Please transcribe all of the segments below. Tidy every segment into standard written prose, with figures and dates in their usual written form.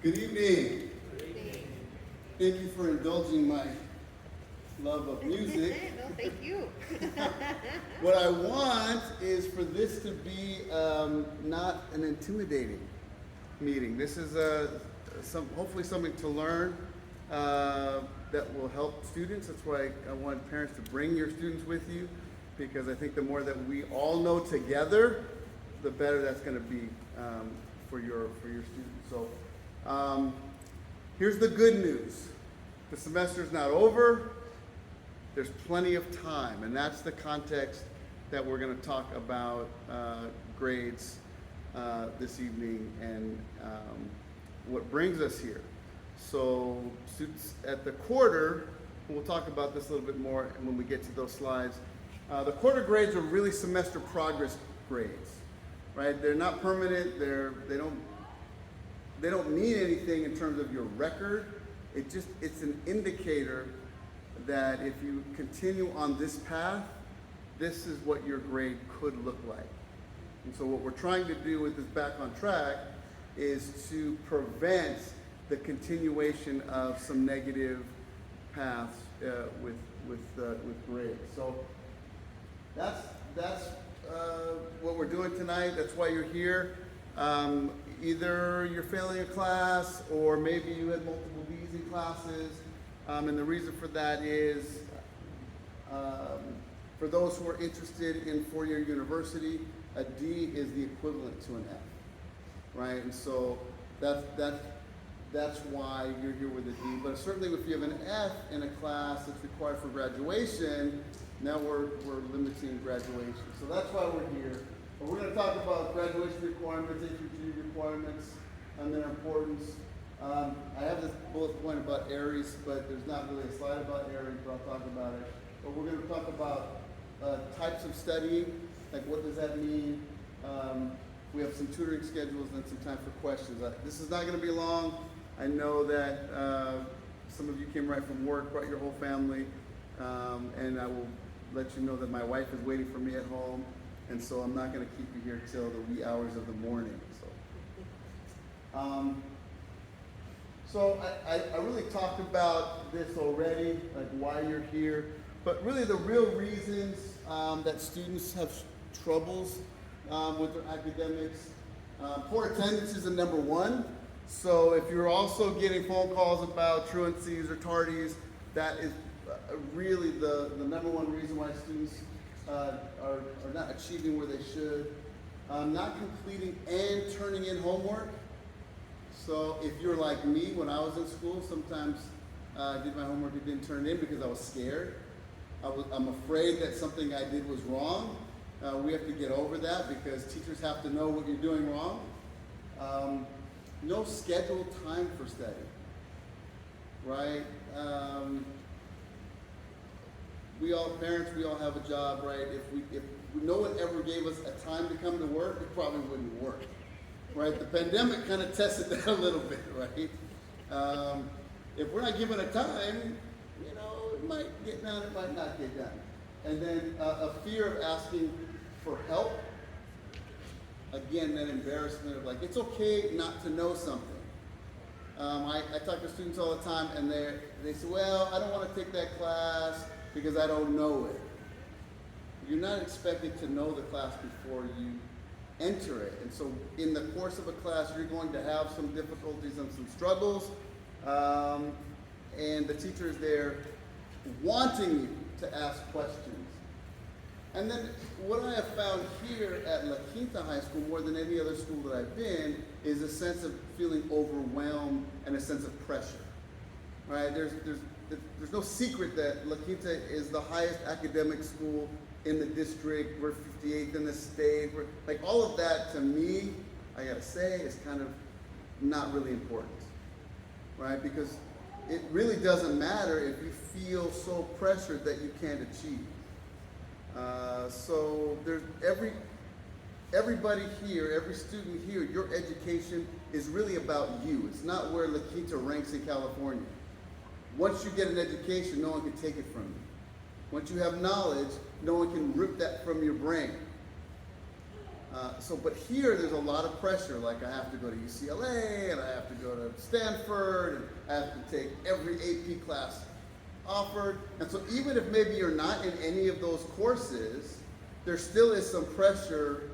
Good evening. Thank you for indulging my love of music. No, thank you. What I want is for this to be not an intimidating meeting. This is hopefully something to learn that will help students. That's why I want parents to bring your students with you, because I think the more that we all know together, the better that's going to be for your students. So here's the good news. The semester's not over. There's plenty of time, and that's the context that we're going to talk about grades this evening and what brings us here. So students at the quarter, we'll talk about this a little bit more when we get to those slides. The quarter grades are really semester progress grades, right? They're not permanent. They don't mean anything in terms of your record. It's an indicator that if you continue on this path, this is what your grade could look like. And so what we're trying to do with this Back on Track is to prevent the continuation of some negative paths with grades. So that's what we're doing tonight. That's why you're here. Either you're failing a class, or maybe you had multiple B's in classes. And the reason for that is, for those who are interested in four-year university, a D is the equivalent to an F, right? And so that's why you're here with a D. But certainly if you have an F in a class that's required for graduation, now we're limiting graduation. So that's why we're here. But we're going to talk about graduation requirements, HUG requirements, and their importance. I have this bullet point about Aries, but there's not really a slide about Aries, but I'll talk about it. But we're going to talk about types of studying, like what does that mean? We have some tutoring schedules and some time for questions. This is not going to be long. I know that some of you came right from work, brought your whole family, and I will let you know that my wife is waiting for me at home, and so I'm not going to keep you here till the wee hours of the morning. So I really talked about this already, like why you're here, but really the real reasons that students have troubles with their academics. Poor attendance is the number one. So if you're also getting phone calls about truancies or tardies, that is really the number one reason why students are not achieving where they should. Not completing and turning in homework. So if you're like me, when I was in school, sometimes I did my homework and didn't turn it in because I was scared. I'm afraid that something I did was wrong. We have to get over that because teachers have to know what you're doing wrong. No scheduled time for study, right? Parents, we all have a job, right? If no one ever gave us a time to come to work, it probably wouldn't work. Right, the pandemic kind of tested that a little bit, right? If we're not given a time, it might get done, it might not get done. And then a fear of asking for help. Again, that embarrassment of like, it's okay not to know something. I talk to students all the time, and they say, well, I don't want to take that class because I don't know it. You're not expected to know the class before you enter it. And so in the course of a class, you're going to have some difficulties and some struggles. And the teacher is there wanting you to ask questions. And then what I have found here at Quinta High School, more than any other school that I've been, is a sense of feeling overwhelmed and a sense of pressure. Right? There's no secret that La Quinta is the highest academic school in the district. We're 58th in the state. Like all of that to me, I gotta say, is kind of not really important, right? Because it really doesn't matter if you feel so pressured that you can't achieve. So there's everybody here, every student here, your education is really about you. It's not where La Quinta ranks in California. Once you get an education, no one can take it from you. Once you have knowledge, no one can rip that from your brain. But here there's a lot of pressure. Like I have to go to UCLA, and I have to go to Stanford, and I have to take every AP class offered. And so even if maybe you're not in any of those courses, there still is some pressure.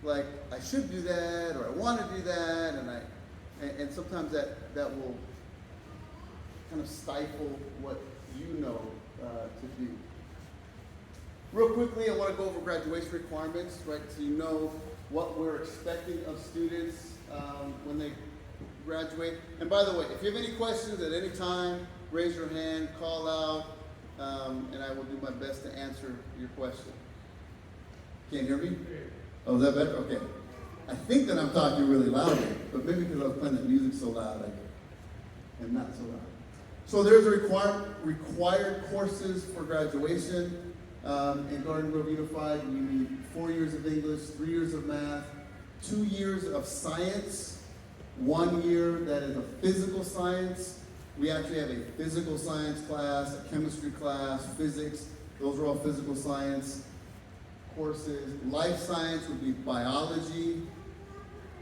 Like I should do that, or I want to do that, and sometimes that will kind of stifle what you know to do. Real quickly, I want to go over graduation requirements, right? So you know what we're expecting of students when they graduate. And by the way, if you have any questions at any time, raise your hand, call out, and I will do my best to answer your question. Can't hear me? Oh, is that better? Okay. I think that I'm talking really loudly, but maybe because I was playing that music so loud, I am not so loud. So there's required courses for graduation. In Garden Grove Unified, you need 4 years of English, 3 years of math, 2 years of science, 1 year that is a physical science. We actually have a physical science class, a chemistry class, physics. Those are all physical science courses. Life science would be biology,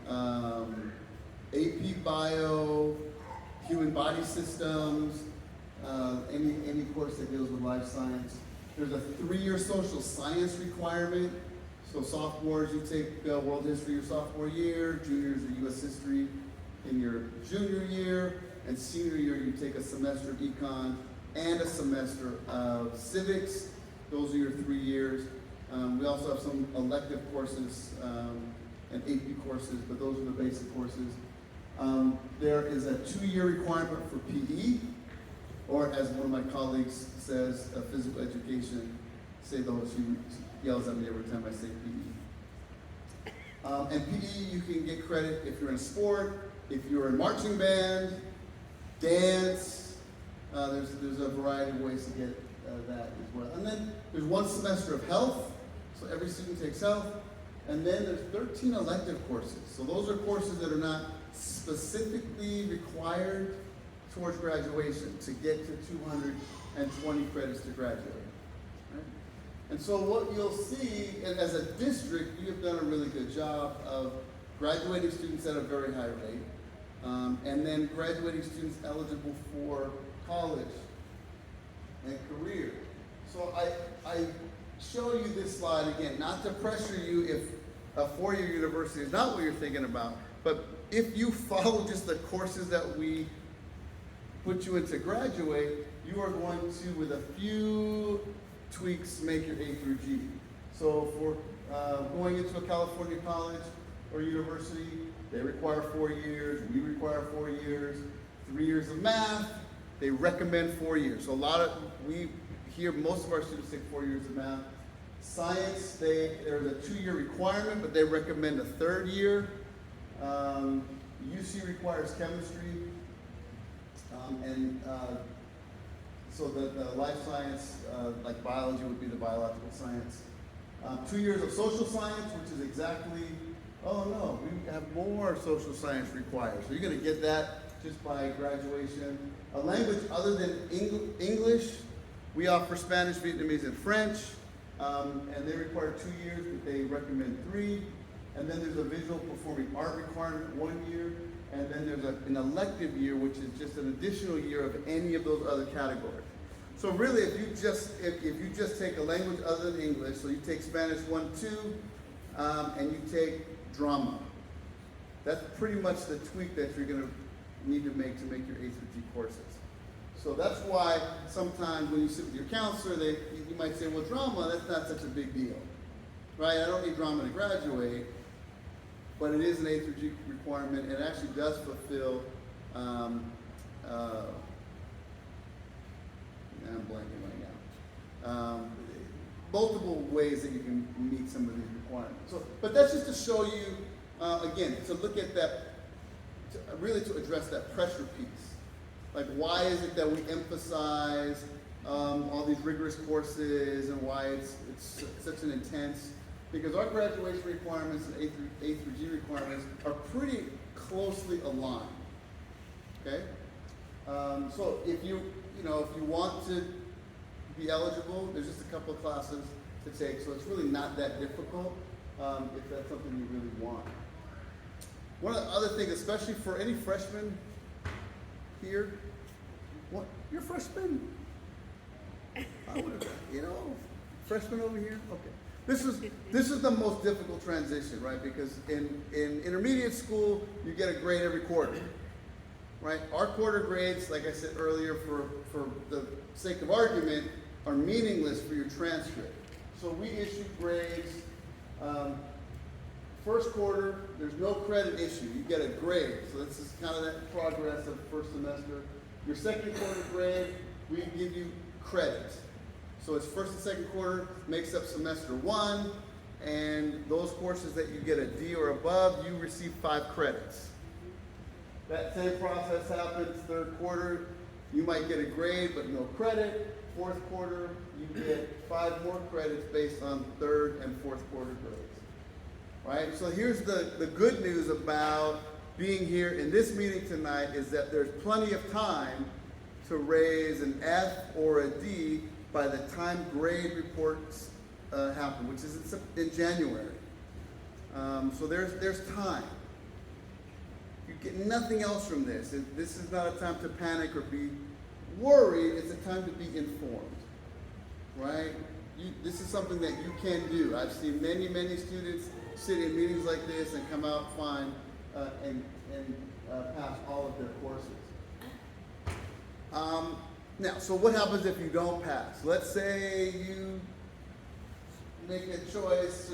AP Bio, human body systems, any course that deals with life science. There's a 3-year social science requirement. So sophomores, you take world history your sophomore year, juniors are U.S. history in your junior year, and senior year you take a semester of econ and a semester of civics. Those are your 3 years. We also have some elective courses and AP courses, but those are the basic courses. There is a 2-year requirement for PE, or as one of my colleagues says, physical education. Say those, she yells at me every time I say PE. And PE, you can get credit if you're in sport, if you're in marching band, dance. There's a variety of ways to get that as well. And then there's 1 semester of health, so every student takes health. And then there's 13 elective courses. So those are courses that are not specifically required towards graduation to get to 220 credits to graduate. Right? And so what you'll see, and as a district, you have done a really good job of graduating students at a very high rate, and then graduating students eligible for college and career. So I show you this slide again, not to pressure you if a 4-year university is not what you're thinking about, but if you follow just the courses that we put you in to graduate, you are going to, with a few tweaks, make your A through G. So for going into a California college or university, they require 4 years, we require 4 years, 3 years of math, they recommend 4 years. So most of our students take 4 years of math. Science, there's a 2-year requirement, but they recommend a 3rd year. UC requires chemistry, so the life science, like biology would be the biological science. 2 years of social science, which is exactly, oh no, we have more social science required. So you're going to get that just by graduation. A language other than English, we offer Spanish, Vietnamese, and French, and they require 2 years, but they recommend 3. And then there's a visual performing art requirement, 1 year, and then there's an elective year, which is just an additional year of any of those other categories. So really, if you just take a language other than English, so you take Spanish 1, 2, and you take drama, that's pretty much the tweak that you're going to need to make your A through G courses. So that's why sometimes when you sit with your counselor, you might say, well, drama, that's not such a big deal, right? I don't need drama to graduate, but it is an A through G requirement, and it actually does fulfill, I'm blanking right now, multiple ways that you can meet some of these requirements. So, but that's just to show you, again, to look at that, really to address that pressure piece. Like, why is it that we emphasize all these rigorous courses, and why it's such an intense, because our graduation requirements and A through G requirements are pretty closely aligned, okay? So if you want to be eligible, there's just a couple of classes to take, so it's really not that difficult. if that's something you really want. One of the other things, especially for any freshmen here, what, you're freshmen? I would have, freshmen over here? Okay. This is the most difficult transition, right? Because in intermediate school, you get a grade every quarter, right? Our quarter grades, like I said earlier, for the sake of argument, are meaningless for your transcript. So we issue grades. First quarter, there's no credit issue. You get a grade. So this is kind of that progress of first semester. Your second quarter grade, we give you credit. So it's first and second quarter, makes up semester 1, and those courses that you get a D or above, you receive 5 credits. That same process happens third quarter. You might get a grade but no credit. Fourth quarter, you get 5 more credits based on third and fourth quarter grades. Right? So here's the good news about being here in this meeting tonight is that there's plenty of time to raise an F or a D by the time grade reports happen, which is in January. So there's time. You get nothing else from this. This is not a time to panic or be worried. It's a time to be informed, right? This is something that you can do. I've seen many students sit in meetings like this and come out fine and pass all of their courses. Now, so what happens if you don't pass? Let's say you make a choice,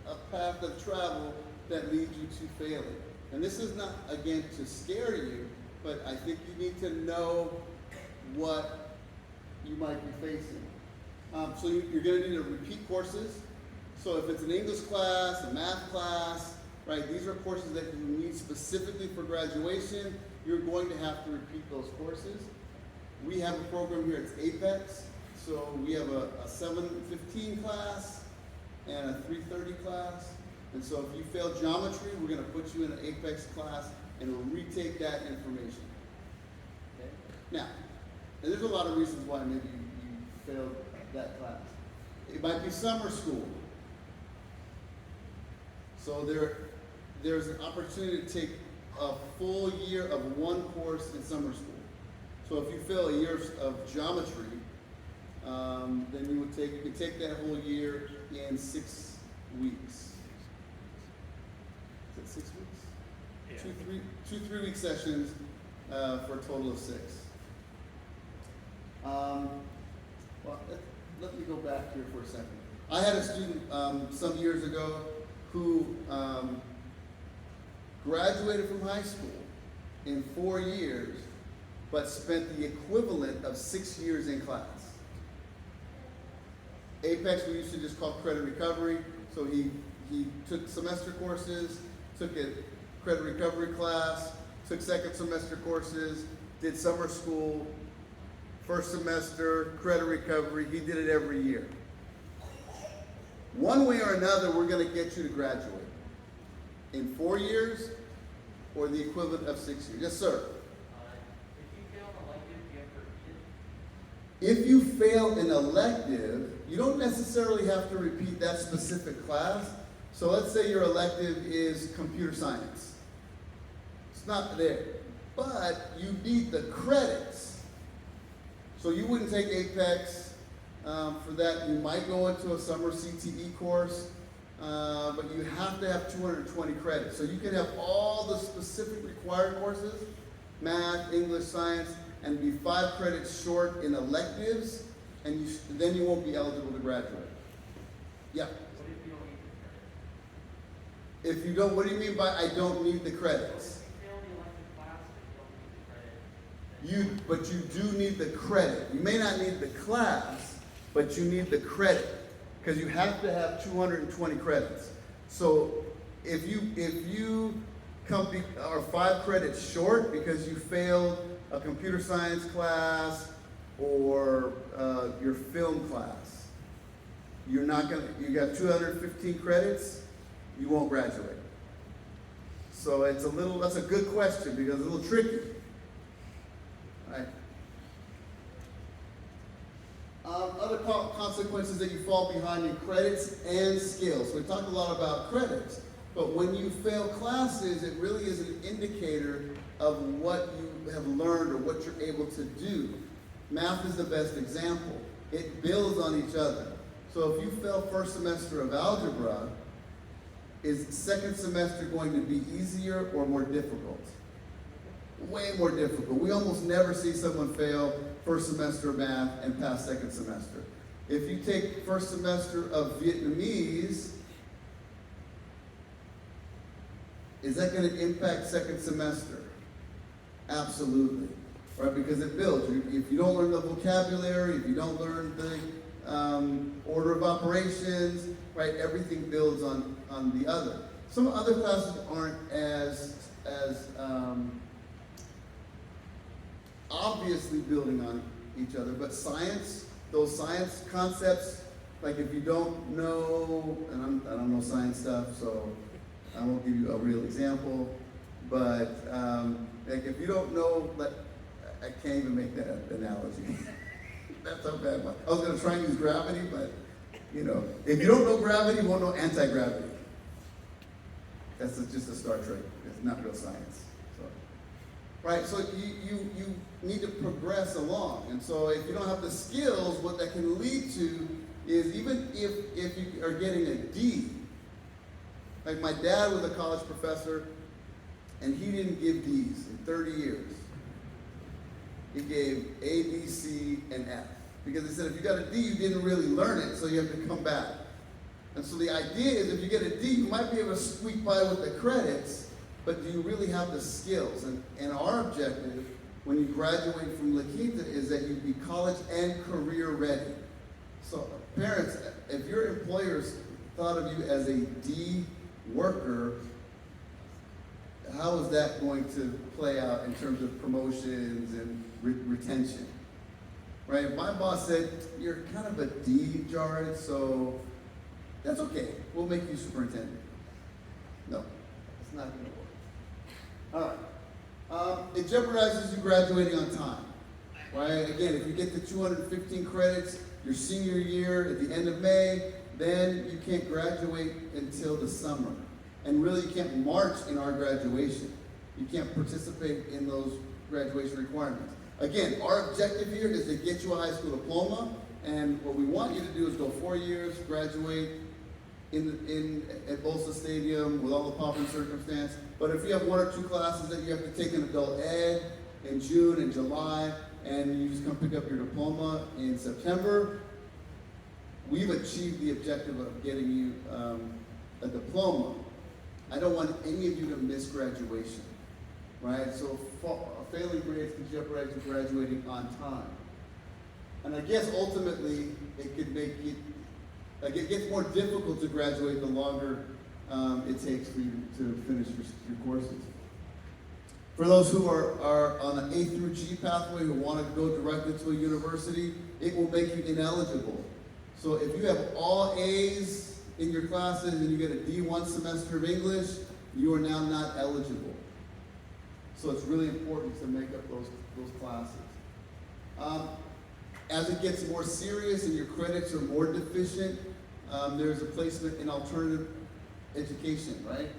a path of travel that leads you to failing. And this is not, again, to scare you, but I think you need to know what you might be facing. So you're going to need to repeat courses. So if it's an English class, a math class, right, these are courses that you need specifically for graduation. You're going to have to repeat those courses. We have a program here, it's Apex. So we have a 7:15 class and a 3:30 class. And so if you fail geometry, we're going to put you in an Apex class and we'll retake that information. Okay? Now, and there's a lot of reasons why maybe you failed that class. It might be summer school. So there's an opportunity to take a full year of one course in summer school. So if you fail a year of geometry, then you can take that whole year in 6 weeks. Is it 6 weeks? Yeah. Two 3-week sessions for a total of 6. Well, let me go back here for a second. I had a student some years ago who graduated from high school in 4 years, but spent the equivalent of 6 years in class. Apex, we used to just call credit recovery. So he took semester courses, took a credit recovery class, took second semester courses, did summer school, first semester, credit recovery. He did it every year. One way or another, we're going to get you to graduate in 4 years or the equivalent of 6 years. Yes, sir. If you fail an elective, you don't necessarily have to repeat that specific class. So let's say your elective is computer science. It's not there, but you need the credits. So you wouldn't take Apex for that. You might go into a summer CTE course, but you have to have 220 credits. So you can have all the specific required courses, math, English, science, and be 5 credits short in electives, and then you won't be eligible to graduate. Yeah. What if you don't need the credit? If you don't, what do you mean by I don't need the credits? If you fail the elective class, but you don't need the credit. But you do need the credit. You may not need the class, but you need the credit because you have to have 220 credits. So if you are 5 credits short because you failed a computer science class or your film class, you got 215 credits, you won't graduate. So that's a good question because it's a little tricky. Right? Other consequences is that you fall behind in credits and skills. We talked a lot about credits, but when you fail classes, it really is an indicator of what you have learned or what you're able to do. Math is the best example. It builds on each other. So if you fail first semester of algebra, is second semester going to be easier or more difficult? Way more difficult. We almost never see someone fail first semester of math and pass second semester. If you take first semester of Vietnamese, is that going to impact second semester? Absolutely, right? Because it builds. If you don't learn the vocabulary, if you don't learn the order of operations, right? Everything builds on the other. Some other classes aren't as obviously building on each other, but science, those science concepts, like if you don't know, and I don't know science stuff, so I won't give you a real example, but like if you don't know, like, I can't even make that analogy. That's how bad I was going to try and use gravity, but you know, if you don't know gravity, you won't know anti-gravity. That's just a Star Trek. It's not real science. So, right? So you need to progress along, and so if you don't have the skills, what that can lead to is even if you are getting a D. Like my dad was a college professor, and he didn't give D's in 30 years. He gave A, B, C, and F. Because he said if you got a D, you didn't really learn it, so you have to come back. And so the idea is if you get a D, you might be able to squeak by with the credits, but do you really have the skills? And our objective when you graduate from La Quinta is that you be college and career ready. So parents, if your employers thought of you as a D worker, how is that going to play out in terms of promotions and retention? Right? If my boss said, you're kind of a D, Jared, so that's okay. We'll make you superintendent. No, it's not going to work. All right. It jeopardizes you graduating on time. Right? Again, if you get the 215 credits your senior year at the end of May, then you can't graduate until the summer. And really, you can't march in our graduation. You can't participate in those graduation requirements. Again, our objective here is to get you a high school diploma, and what we want you to do is go 4 years, graduate at Bolsa Stadium with all the pomp and circumstance. But if you have 1 or 2 classes that you have to take in adult ed in June and July, and you just come pick up your diploma in September, we've achieved the objective of getting you a diploma. I don't want any of you to miss graduation, right? So failing grades can jeopardize you graduating on time. And I guess ultimately it could make it, like it gets more difficult to graduate the longer it takes for you to finish your courses. For those who are on an A through G pathway who want to go directly to a university, it will make you ineligible. So if you have all A's in your classes and you get a D1 semester of English, you are now not eligible. So it's really important to make up those classes. As it gets more serious and your credits are more deficient, there's a placement in alternative education, right?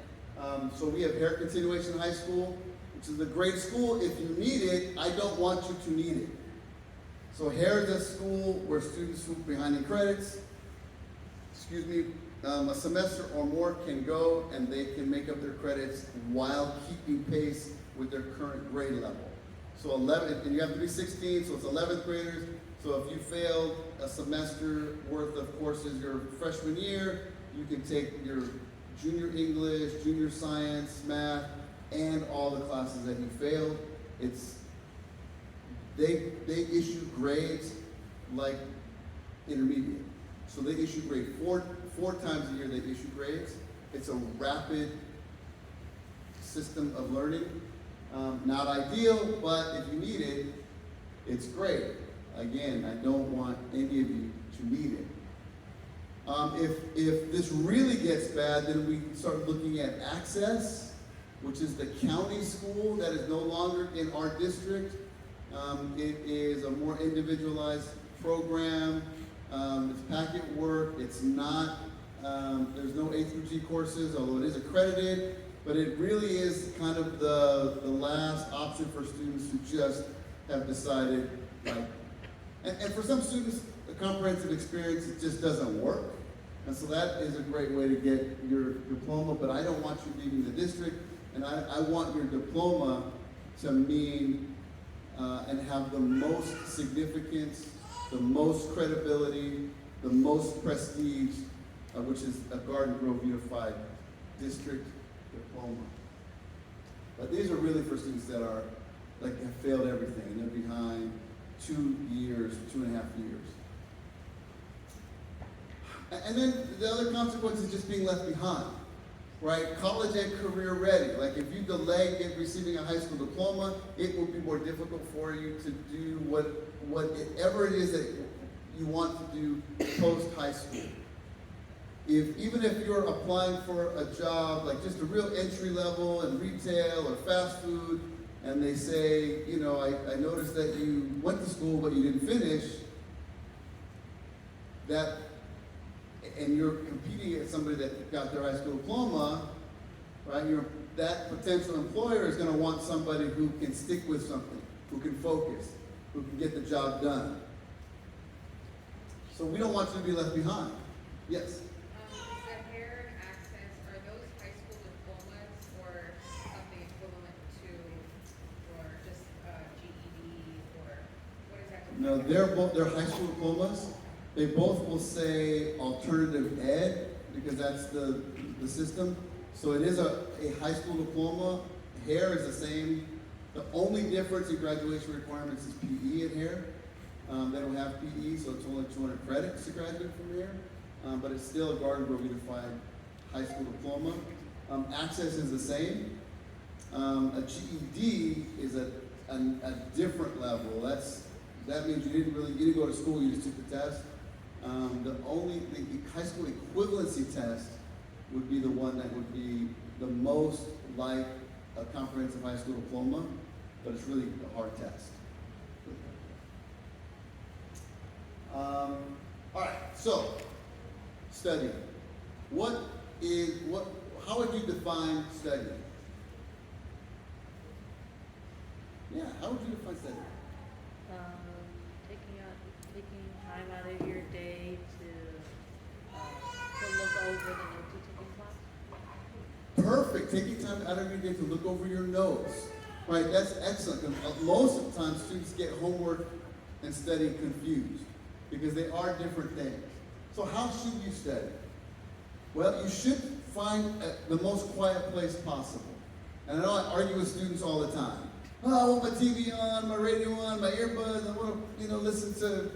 So we have Hare Continuation High School, which is a great school. If you need it, I don't want you to need it. So Hare is a school where students who are behind in credits, a semester or more can go and they can make up their credits while keeping pace with their current grade level. So 11, and you have to be 16, so it's 11th graders. So if you failed a semester worth of courses your freshman year, you can take your junior English, junior science, math, and all the classes that you failed. They issue grades like intermediate. So they issue grade four times a year they issue grades. It's a rapid system of learning. Not ideal, but if you need it, it's great. Again, I don't want any of you to need it. If this really gets bad, then we start looking at Access, which is the county school that is no longer in our district. It is a more individualized program. It's packet work. It's not, there's no A through G courses, although it is accredited, but it really is kind of the last option for students who just have decided, like, and for some students, a comprehensive experience, it just doesn't work. And so that is a great way to get your diploma, but I don't want you leaving the district, and I want your diploma to mean and have the most significance, the most credibility, the most prestige, which is a Garden Grove Unified District diploma. But these are really for students that are, like, have failed everything, and they're behind 2 years, 2.5 years. And then the other consequence is just being left behind, right? College and career ready. Like, if you delay receiving a high school diploma, it will be more difficult for you to do whatever it is that you want to do post high school. Even if you're applying for a job, like just a real entry level in retail or fast food, and they say, you know, I noticed that you went to school but you didn't finish, and you're competing against somebody that got their high school diploma, right? That potential employer is going to want somebody who can stick with something, who can focus, who can get the job done. So we don't want you to be left behind. Yes? The hair and access, are those high school diplomas or something equivalent to, or just GED, or what exactly? No, they're high school diplomas. They both will say alternative ed because that's the system. So it is a high school diploma. Hair is the same. The only difference in graduation requirements is PE at hair. They don't have PE, so it's only 200 credits to graduate from hair. But it's still a Garden Grove Unified high school diploma. Access is the same. A GED is a different level. That means you didn't go to school, you just took the test. The high school equivalency test would be the one that would be the most like a comprehensive high school diploma, but it's really a hard test. All right, so studying. How would you define studying? Yeah, how would you define studying? Taking time out of your day to look over the notes you took in class. Perfect. Taking time out of your day to look over your notes. Right, that's excellent. Because most of the time, students get homework and study confused because they are different things. So how should you study? Well, you should find the most quiet place possible. And I know I argue with students all the time. Oh, I want my TV on, my radio on, my earbuds. I want to, listen to,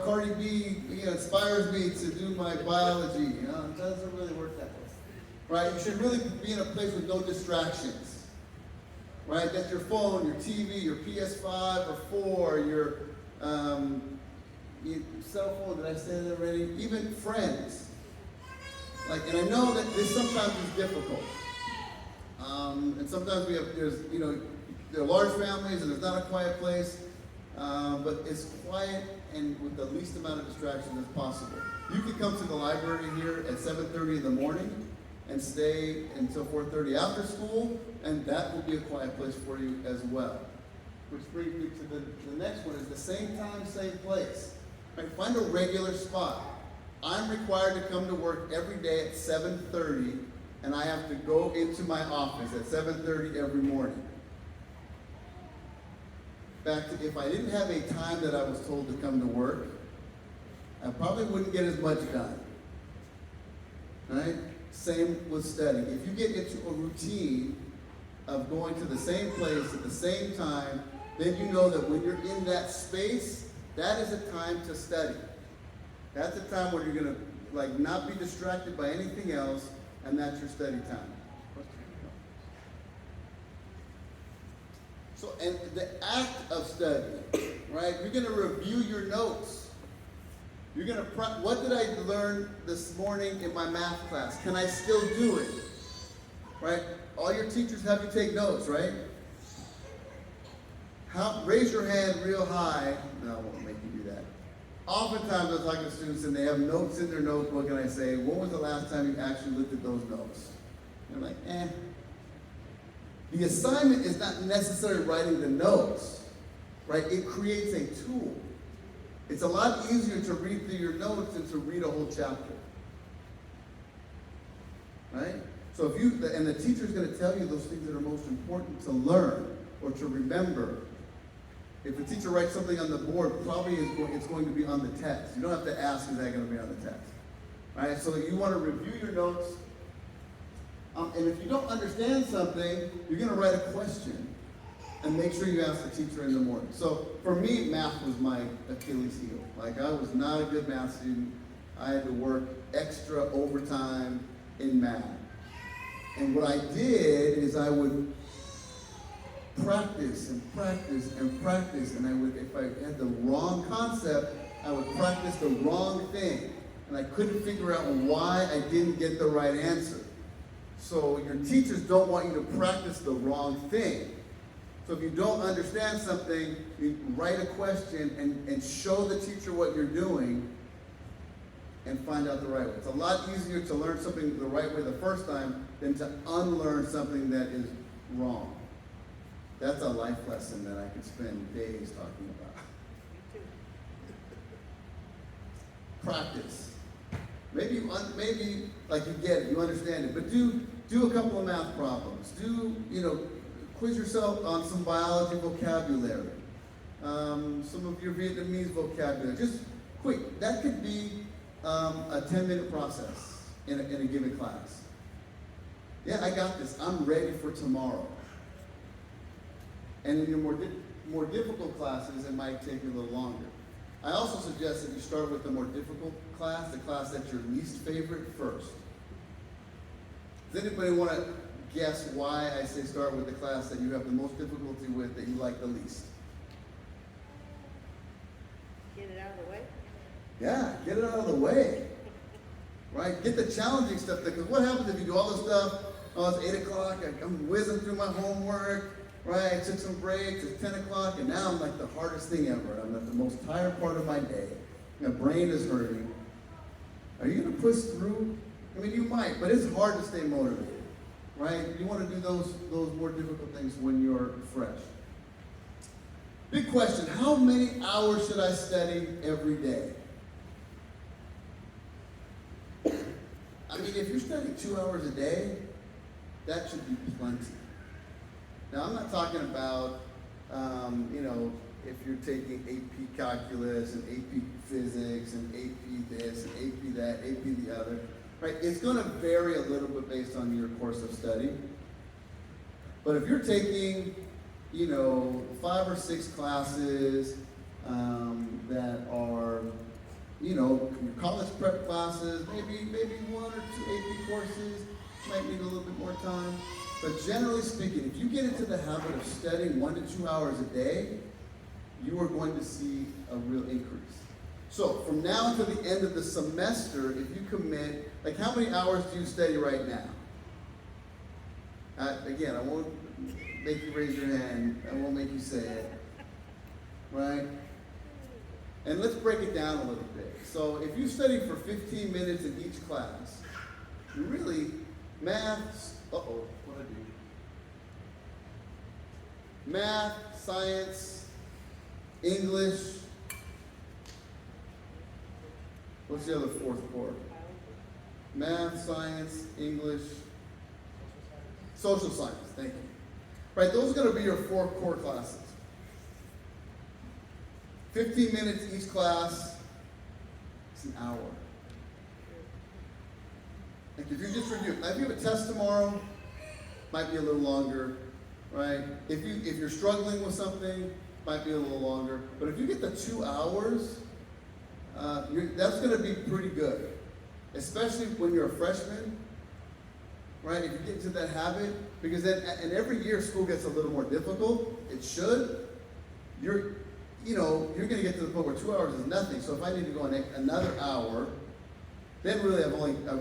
Cardi B. Inspires me to do my biology. It doesn't really work that way, right? You should really be in a place with no distractions, right? That's your phone, your TV, your PS5 or 4, your cell phone. Did I say that already? Even friends. And I know that this sometimes is difficult, and sometimes there are large families and there's not a quiet place, but it's quiet and with the least amount of distraction as possible. You can come to the library here at 7:30 in the morning and stay until 4:30 after school, and that will be a quiet place for you as well. Which brings me to the next one, is the same time, same place. Right, find a regular spot. I'm required to come to work every day at 7:30, and I have to go into my office at 7:30 every morning. In fact, if I didn't have a time that I was told to come to work, I probably wouldn't get as much done. Right? Same with studying. If you get into a routine of going to the same place at the same time, then you know that when you're in that space, that is a time to study. That's a time where you're going to not be distracted by anything else, and that's your study time. So, and the act of studying, right? You're going to review your notes. You're going to, what did I learn this morning in my math class? Can I still do it? Right? All your teachers have you take notes, right? Raise your hand real high. No, I won't make you do that. Oftentimes I talk to students and they have notes in their notebook and I say, when was the last time you actually looked at those notes? And they're like, eh. The assignment is not necessarily writing the notes, right? It creates a tool. It's a lot easier to read through your notes than to read a whole chapter. Right? So if you, and the teacher's going to tell you those things that are most important to learn or to remember. If the teacher writes something on the board, probably it's going to be on the text. You don't have to ask, is that going to be on the text? All right? So you want to review your notes. And if you don't understand something, you're going to write a question and make sure you ask the teacher in the morning. So for me, math was my Achilles heel. Like, I was not a good math student. I had to work extra overtime in math. And what I did is I would practice and practice and practice, and I would, if I had the wrong concept, I would practice the wrong thing. And I couldn't figure out why I didn't get the right answer. So your teachers don't want you to practice the wrong thing. So if you don't understand something, you write a question and show the teacher what you're doing and find out the right way. It's a lot easier to learn something the right way the first time than to unlearn something that is wrong. That's a life lesson that I could spend days talking about. Practice. Maybe like you get it, you understand it, but do a couple of math problems. Quiz yourself on some biology vocabulary, some of your Vietnamese vocabulary. Just quick. That could be a 10-minute process in a given class. Yeah, I got this. I'm ready for tomorrow. And in your more difficult classes, it might take you a little longer. I also suggest that you start with the more difficult class, the class that's your least favorite first. Does anybody want to guess why I say start with the class that you have the most difficulty with, that you like the least? Get it out of the way? Yeah, get it out of the way. Right? Get the challenging stuff there. Because what happens if you do all this stuff? Oh, it's 8 o'clock, I'm whizzing through my homework, right? I took some breaks, it's 10 o'clock, and now I'm like the hardest thing ever. I'm at the most tired part of my day. My brain is hurting. Are you going to push through? I mean, you might, but it's hard to stay motivated, right? You want to do those more difficult things when you're fresh. Big question, how many hours should I study every day? I mean, if you're studying 2 hours a day, that should be plenty. Now, I'm not talking about, if you're taking AP Calculus and AP Physics and AP this and AP that, AP the other, right? It's going to vary a little bit based on your course of study. But if you're taking, 5 or 6 classes that are, your college prep classes, maybe 1 or 2 AP courses, might need a little bit more time. But generally speaking, if you get into the habit of studying 1 to 2 hours a day, you are going to see a real increase. So from now until the end of the semester, if you commit, like how many hours do you study right now? Again, I won't make you raise your hand. I won't make you say it. Right? And let's break it down a little bit. So if you study for 15 minutes in each class, you really, math, what did I do? Math, science, English. What's the other 4th core? Math, science, English, social science. Thank you. Right, those are going to be your 4 core classes. 15 minutes each class. It's an hour. Like if you just review, if you have a test tomorrow, might be a little longer, right? If you're struggling with something, might be a little longer. But if you get the 2 hours, that's going to be pretty good, especially when you're a freshman, right? If you get into that habit, because then, and every year school gets a little more difficult. It should. You're going to get to the point where 2 hours is nothing. So if I need to go on another hour, then really I've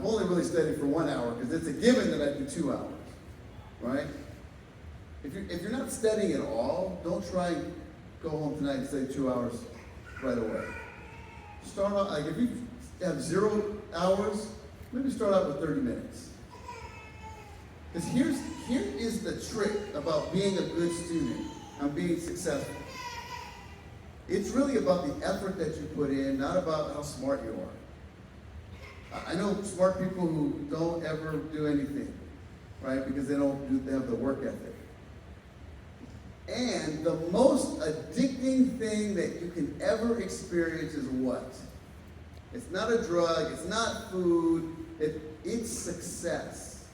only really studied for 1 hour, because it's a given that I do 2 hours, right? If you're not studying at all, don't try and go home tonight and study 2 hours right away. Start out, like if you have 0 hours, maybe start out with 30 minutes. Because here is the trick about being a good student and being successful. It's really about the effort that you put in, not about how smart you are. I know smart people who don't ever do anything, right? Because they have the work ethic. And the most addicting thing that you can ever experience is what? It's not a drug, it's not food, it's success.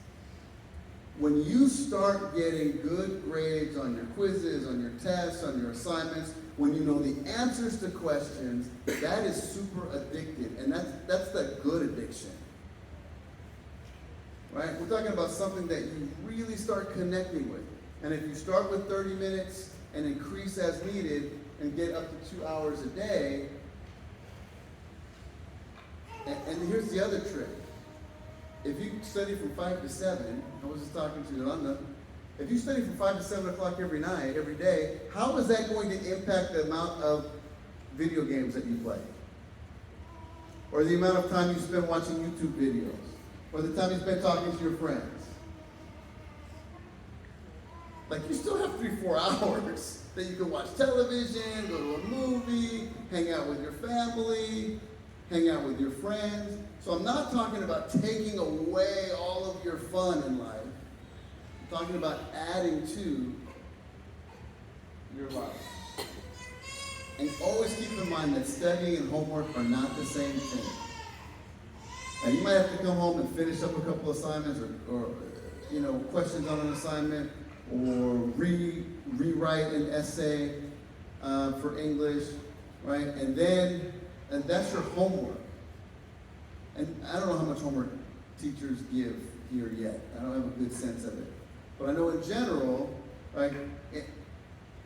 When you start getting good grades on your quizzes, on your tests, on your assignments, when you know the answers to questions, that is super addictive. And that's the good addiction. Right? We're talking about something that you really start connecting with. And if you start with 30 minutes and increase as needed and get up to 2 hours a day, and here's the other trick. If you study from 5 to 7, I was just talking to Yolanda, if you study from 5 to 7 o'clock every night, every day, how is that going to impact the amount of video games that you play? Or the amount of time you spend watching YouTube videos? Or the time you spend talking to your friends? Like, you still have 3-4 hours that you can watch television, go to a movie, hang out with your family, hang out with your friends. So I'm not talking about taking away all of your fun in life. I'm talking about adding to your life. And always keep in mind that studying and homework are not the same thing. Now, you might have to come home and finish up a couple assignments or questions on an assignment, or rewrite an essay for English, right? And that's your homework. And I don't know how much homework teachers give here yet. I don't have a good sense of it. But I know in general, right,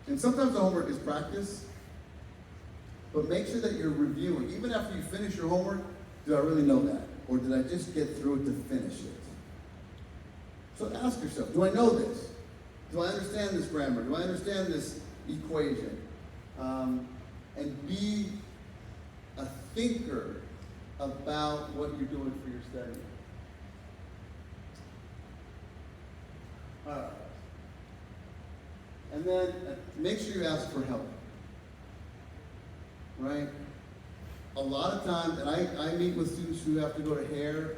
and sometimes the homework is practice, but make sure that you're reviewing. Even after you finish your homework, do I really know that? Or did I just get through it to finish it? So ask yourself, do I know this? Do I understand this grammar? Do I understand this equation? And be a thinker about what you're doing for your study. All right. And then make sure you ask for help. Right? A lot of times, and I meet with students who have to go to hair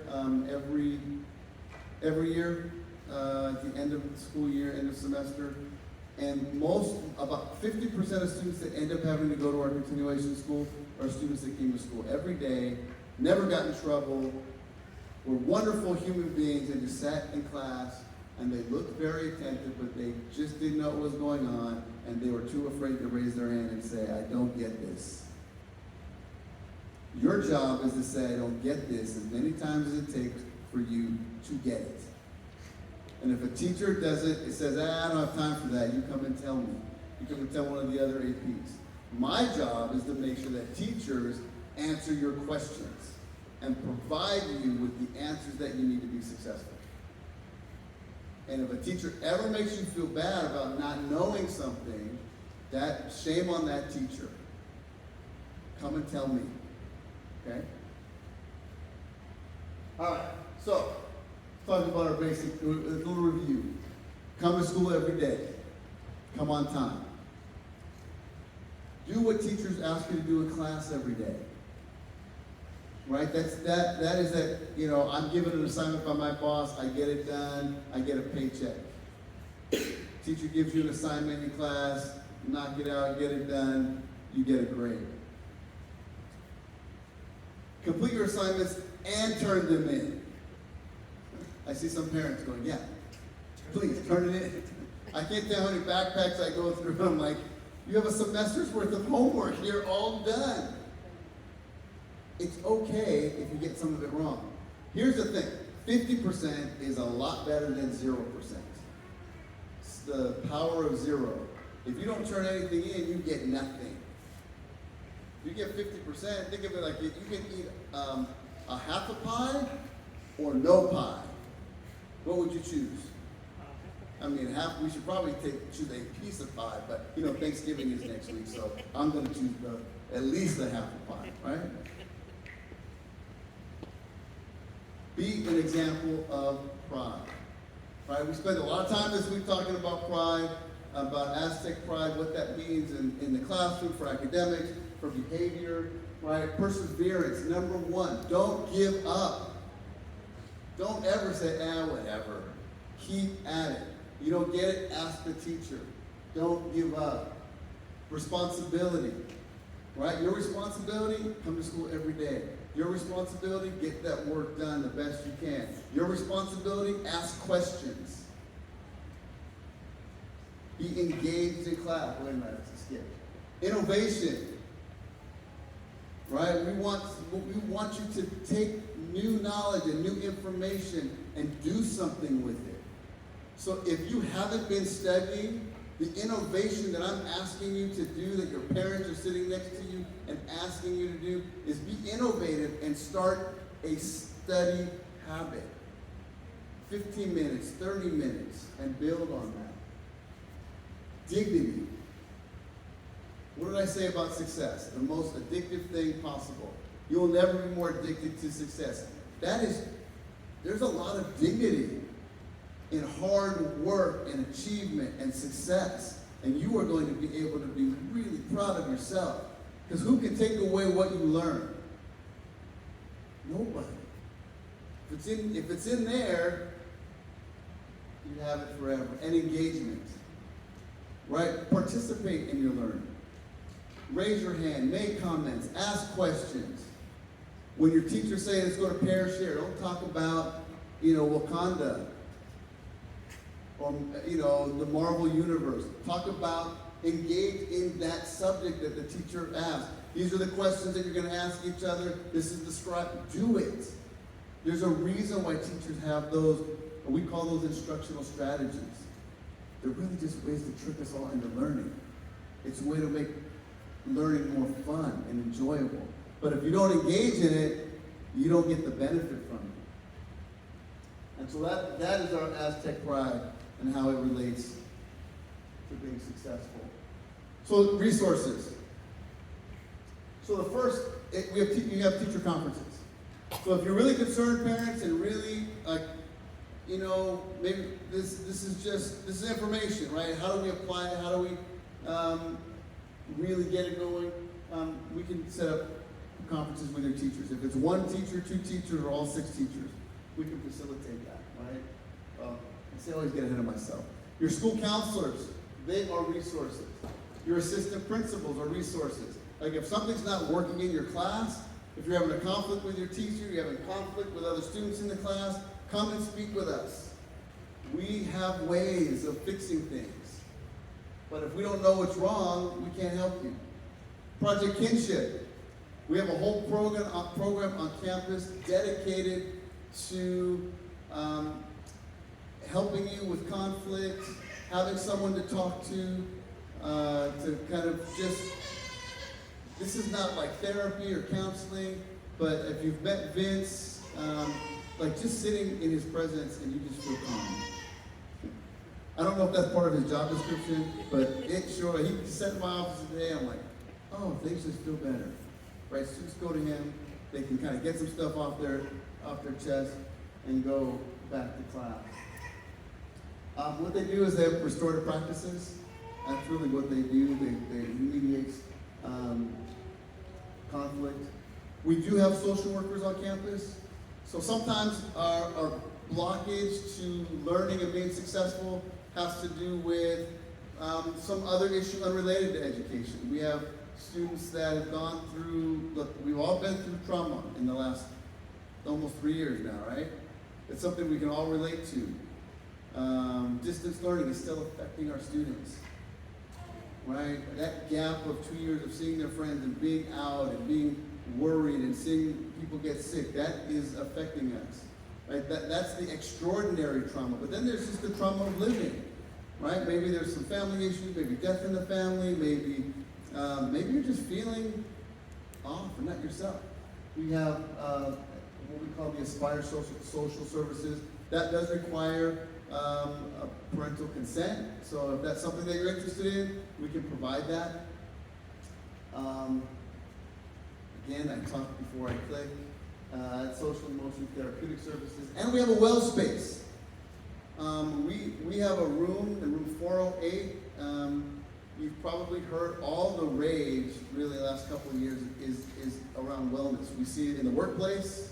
every year, at the end of the school year, end of semester. And about 50% of students that end up having to go to our continuation school are students that came to school every day, never got in trouble, were wonderful human beings, and just sat in class, and they looked very attentive, but they just didn't know what was going on, and they were too afraid to raise their hand and say, I don't get this. Your job is to say, I don't get this, as many times as it takes for you to get it. And if a teacher does it, it says, I don't have time for that, you come and tell me. You come and tell one of the other APs. My job is to make sure that teachers answer your questions and provide you with the answers that you need to be successful. And if a teacher ever makes you feel bad about not knowing something, that shame on that teacher. Come and tell me. Okay? All right, so talking about our basic, a little review. Come to school every day. Come on time. Do what teachers ask you to do in class every day. Right? That is that, I'm given an assignment by my boss, I get it done, I get a paycheck. Teacher gives you an assignment in class, knock it out, get it done, you get a grade. Complete your assignments and turn them in. I see some parents going, yeah, please turn it in. I can't tell how many backpacks I go through. I'm like, you have a semester's worth of homework. You're all done. It's okay if you get some of it wrong. Here's the thing. 50% is a lot better than 0%. It's the power of zero. If you don't turn anything in, you get nothing. If you get 50%, think of it like you can eat a half a pie or no pie. What would you choose? I mean, we should probably choose a piece of pie, but Thanksgiving is next week, so I'm going to choose at least a half a pie, right? Be an example of pride. Right? We spent a lot of time this week talking about pride, about Aztec pride, what that means in the classroom, for academics, for behavior, right? Perseverance, number one. Don't give up. Don't ever say, whatever. Keep at it. You don't get it, ask the teacher. Don't give up. Responsibility, right? Your responsibility, come to school every day. Your responsibility, get that work done the best you can. Your responsibility, ask questions. Be engaged in class. Wait a minute, let's skip. Innovation, right? We want you to take new knowledge and new information and do something with it. So if you haven't been studying, the innovation that I'm asking you to do, that your parents are sitting next to you and asking you to do, is be innovative and start a study habit. 15 minutes, 30 minutes, and build on that. Dignity. What did I say about success? The most addictive thing possible. You will never be more addicted to success. There's a lot of dignity in hard work and achievement and success. And you are going to be able to be really proud of yourself. Because who can take away what you learn? Nobody. If it's in there, you have it forever. And engagement. Right? Participate in your learning. Raise your hand, make comments, ask questions. When your teacher's saying let's go to pair share, don't talk about, Wakanda or, the Marvel Universe. Talk about, engage in that subject that the teacher asked. These are the questions that you're going to ask each other. This is the script. Do it. There's a reason why teachers have those, we call those instructional strategies. They're really just ways to trick us all into learning. It's a way to make learning more fun and enjoyable. But if you don't engage in it, you don't get the benefit from it. And so that is our Aztec pride and how it relates to being successful. So resources. So the first, you have teacher conferences. So if you're really concerned, parents, and really maybe this is information, right? How do we apply it? How do we really get it going? We can set up conferences with your teachers. If it's one teacher, two teachers, or all 6 teachers, we can facilitate that, right? I always get ahead of myself. Your school counselors, they are resources. Your assistant principals are resources. Like if something's not working in your class, if you're having a conflict with your teacher, you're having conflict with other students in the class, come and speak with us. We have ways of fixing things. But if we don't know what's wrong, we can't help you. Project Kinship. We have a whole program on campus dedicated to helping you with conflict, having someone to talk to kind of just, this is not like therapy or counseling, but if you've met Vince, like just sitting in his presence and you just feel calm. I don't know if that's part of his job description, but it sure, he sat in my office today, I'm like, oh, things just feel better. Right, students go to him, they can kind of get some stuff off their chest and go back to class. What they do is they have restorative practices. That's really what they do. They mediate conflict. We do have social workers on campus. So sometimes our blockage to learning and being successful has to do with some other issue unrelated to education. We have students that have gone through, look, we've all been through trauma in the last almost 3 years now, right? It's something we can all relate to. Distance learning is still affecting our students, right? That gap of 2 years of seeing their friends and being out and being worried and seeing people get sick, that is affecting us, right? That's the extraordinary trauma. But then there's just the trauma of living, right? Maybe there's some family issues, maybe death in the family, maybe you're just feeling off and not yourself. We have what we call the Aspire Social Services. That does require a parental consent. So if that's something that you're interested in, we can provide that. Again, I talked before I click. social and emotional therapeutic services, and we have a well space. We have a room in room 408. You've probably heard all the rage really the last couple of years is around wellness. We see it in the workplace,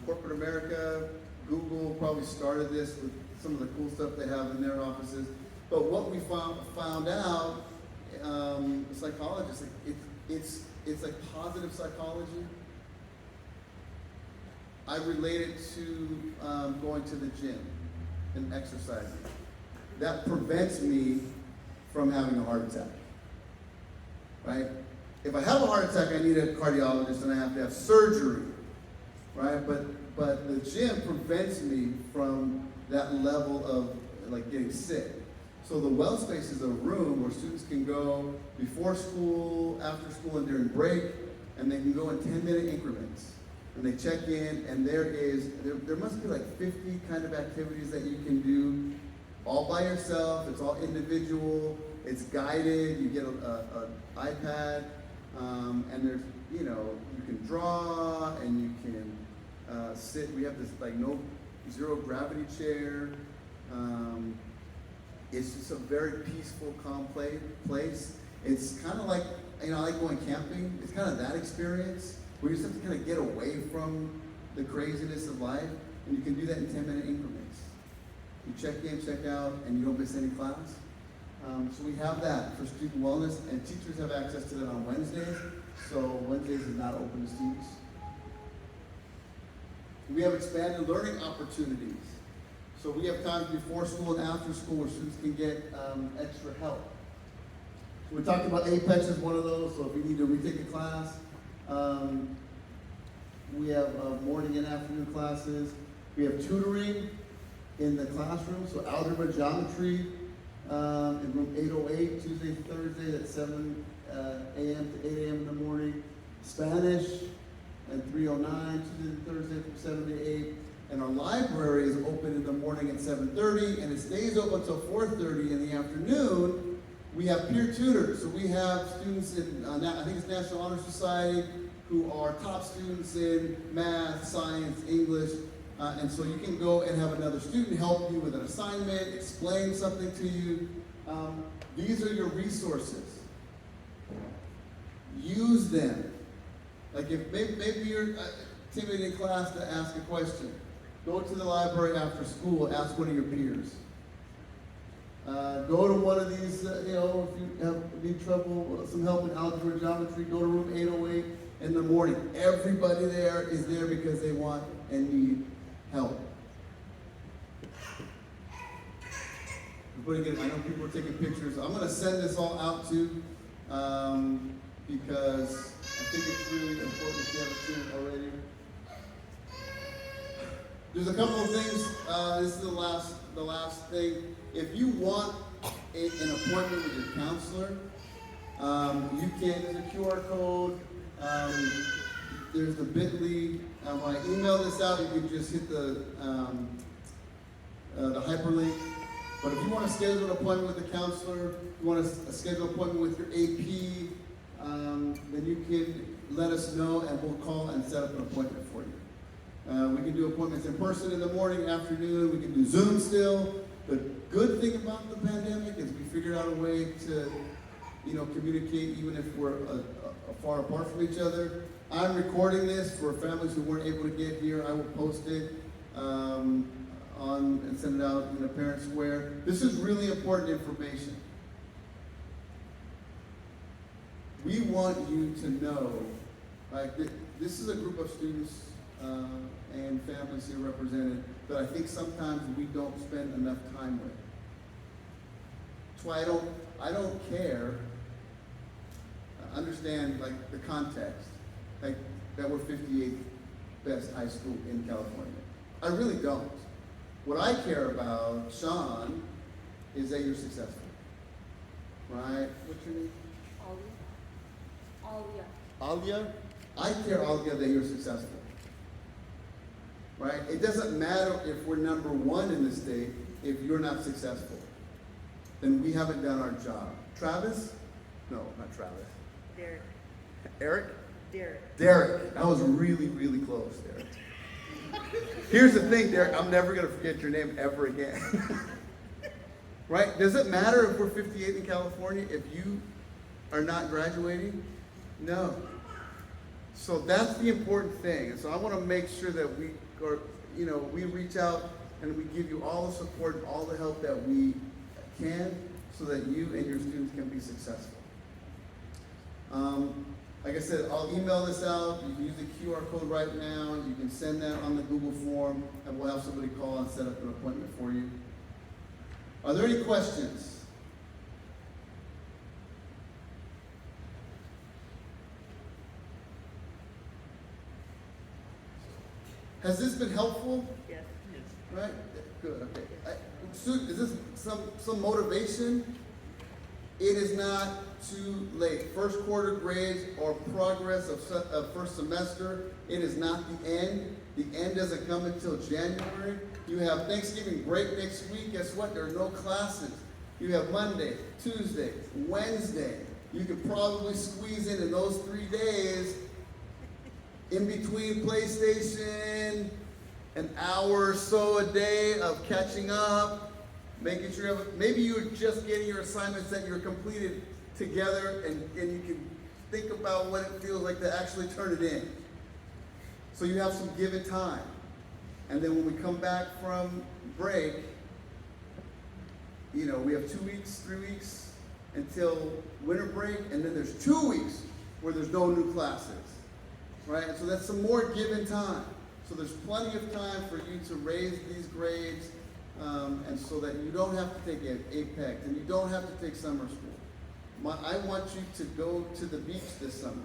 corporate America. Google probably started this with some of the cool stuff they have in their offices. But what we found out, psychologists, it's like positive psychology. I relate it to going to the gym and exercising. That prevents me from having a heart attack, right? If I have a heart attack, I need a cardiologist and I have to have surgery, right? But the gym prevents me from that level of like getting sick. So the well space is a room where students can go before school, after school, and during break, and they can go in 10-minute increments. And they check in, and there must be like 50 kind of activities that you can do all by yourself. It's all individual. It's guided. You get an iPad, and there's, you can draw, and you can sit. We have this like zero gravity chair. It's just a very peaceful, calm place. It's kind of like, I like going camping. It's kind of that experience where you just have to kind of get away from the craziness of life, and you can do that in 10-minute increments. You check in, check out, and you don't miss any class. So we have that for student wellness, and teachers have access to that on Wednesdays, so Wednesdays is not open to students. We have expanded learning opportunities. So we have times before school and after school where students can get extra help. So we talked about Apex as one of those, so if you need to retake a class, we have morning and afternoon classes. We have tutoring in the classroom, so algebra, geometry, in room 808, Tuesday, Thursday at 7 a.m. to 8 a.m. in the morning. Spanish at 309, Tuesday and Thursday from 7 to 8. And our library is open in the morning at 7:30, and it stays open until 4:30 in the afternoon. We have peer tutors, so we have students in, I think it's National Honor Society, who are top students in math, science, English, and so you can go and have another student help you with an assignment, explain something to you. These are your resources. Use them. Like if maybe you're timid in class to ask a question, go to the library after school, ask one of your peers. Go to one of these, if you need trouble, some help in algebra and geometry, go to room 808 in the morning. Everybody there is there because they want and need help. I know people are taking pictures. I'm going to send this all out too, because I think it's really important if you haven't seen it already. There's a couple of things. This is the last thing. If you want an appointment with your counselor, you can. There's a QR code. There's the Bitly. When I email this out, you can just hit the hyperlink. But if you want to schedule an appointment with a counselor, you want to schedule an appointment with your AP, then you can let us know, and we'll call and set up an appointment for you. We can do appointments in person in the morning, afternoon. We can do Zoom still. The good thing about the pandemic is we figured out a way to, communicate even if we're far apart from each other. I'm recording this for families who weren't able to get here. I will post it and send it out in the Parent Square. This is really important information. We want you to know, this is a group of students and families here represented that I think sometimes we don't spend enough time with. That's why I don't care. Understand the context, that we're 58th best high school in California. I really don't. What I care about, Sean, is that you're successful. Right? What's your name? Alia? I care, Alia, that you're successful. Right? It doesn't matter if we're number one in the state if you're not successful. Then we haven't done our job. Travis? No, not Travis. Derek. Eric? Derek. Derek. That was really, really close, Derek. Here's the thing, Derek. I'm never going to forget your name ever again. Right? Does it matter if we're 58 in California if you are not graduating? No. So that's the important thing. And so I want to make sure that we reach out and we give you all the support and all the help that we can so that you and your students can be successful. Like I said, I'll email this out. You can use the QR code right now. You can send that on the Google form, and we'll have somebody call and set up an appointment for you. Are there any questions? Has this been helpful? Yes. Right? Good, okay. Is this some motivation? It is not too late. First quarter grades or progress of first semester, it is not the end. The end doesn't come until January. You have Thanksgiving break next week. Guess what? There are no classes. You have Monday, Tuesday, Wednesday. You could probably squeeze in those 3 days in between PlayStation, an hour or so a day of catching up, making sure maybe you're just getting your assignments that you're completed together and you can think about what it feels like to actually turn it in. So you have some given time. And then when we come back from break, we have 2 weeks, 3 weeks until winter break, and then there's 2 weeks where there's no new classes, right? And so that's some more given time. So there's plenty of time for you to raise these grades, and so that you don't have to take APEC, and you don't have to take summer school. I want you to go to the beach this summer,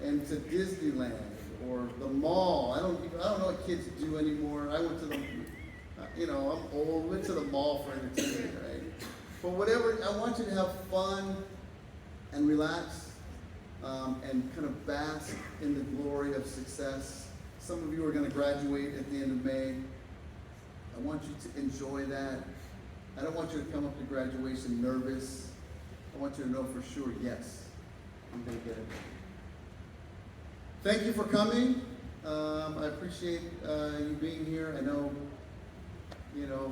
and to Disneyland, or the mall. I don't know what kids do anymore. I went to the, I'm old, went to the mall for entertainment, right? But whatever, I want you to have fun and relax, and kind of bask in the glory of success. Some of you are going to graduate at the end of May. I want you to enjoy that. I don't want you to come up to graduation nervous. I want you to know for sure, yes, I'm going to get it. Thank you for coming. I appreciate you being here. I know,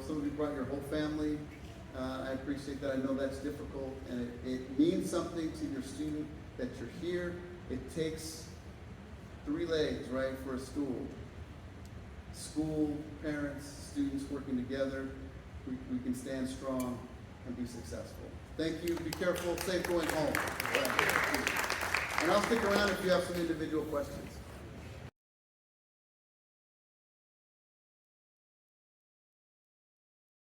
some of you brought your whole family. I appreciate that. I know that's difficult, and it means something to your student that you're here. It takes 3 legs, right, for a stool. School, parents, students working together. We can stand strong and be successful. Thank you. Be careful. Safe going home. And I'll stick around if you have some individual questions.